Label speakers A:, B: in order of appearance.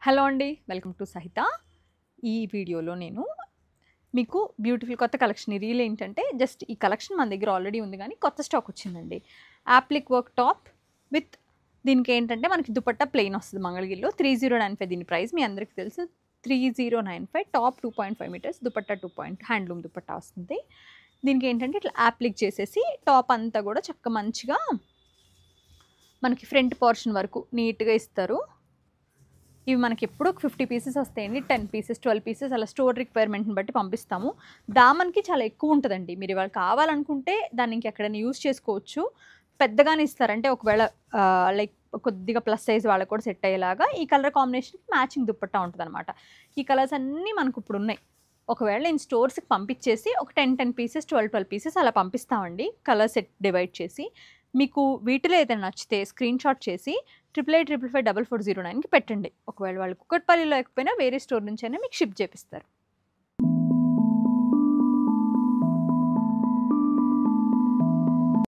A: Hello అండి, welcome to సహిత. ఈ వీడియోలో నేను మీకు బ్యూటిఫుల్ కొత్త కలెక్షన్ రీల్ ఏంటంటే జస్ట్ ఈ కలెక్షన్ మన దగ్గర ఆల్రెడీ ఉంది కానీ కొత్త స్టాక్ వచ్చిందండి. యాప్లిక్ వర్క్ టాప్ విత్ దీనికి ఏంటంటే మనకి దుపట్టా ప్లెయిన్ వస్తుంది. మంగళగిరిలో 3095 దీని ప్రైస్ మీ అందరికీ తెలుసు. 3095 top 2.5 metres, dupatta 2 handloom dupatta వస్తుంది. దీనికి ఏంటంటే ఇట్లా యాప్లిక్ చేసేసి టాప్ అంతా కూడా చక్కగా మంచిగా మనకి ఫ్రంట్ పోర్షన్ వరకు నీట్గా ఇస్తారు. ఇవి మనకి ఎప్పుడు 50 పీసెస్ వస్తాయండి. 10 పీసెస్ 12 పీసెస్ అలా స్టోర్ రిక్వైర్మెంట్ని బట్టి పంపిస్తాము. దామన్కి చాలా ఎక్కువ ఉంటుందండి. మీరు ఇవాళ కావాలనుకుంటే దాన్ని ఇంకెక్కడైనా యూజ్ చేసుకోవచ్చు. పెద్దగానే ఇస్తారంటే ఒకవేళ లైక్ కొద్దిగా ప్లస్ సైజ్ వాళ్ళకి కూడా సెట్ అయ్యేలాగా ఈ కలర్ కాంబినేషన్కి మ్యాచింగ్ దుప్పట్టా ఉంటుంది అనమాట. ఈ కలర్స్ అన్నీ మనకు ఇప్పుడు ఉన్నాయి. ఒకవేళ నేను స్టోర్స్కి పంపించేసి ఒక 10 పీసెస్ 12 పీసెస్ అలా పంపిస్తామండి. కలర్ సెట్ డివైడ్ చేసి మీకు వీటిలో ఏదైనా నచ్చితే స్క్రీన్ షాట్ చేసి 88555449కి పెట్టండి. ఒకవేళ వాళ్ళు కుక్కట్పల్లిలో లేకపోయినా వేరే స్టోర్ నుంచి అయినా మీకు షిప్ చేపిస్తారు.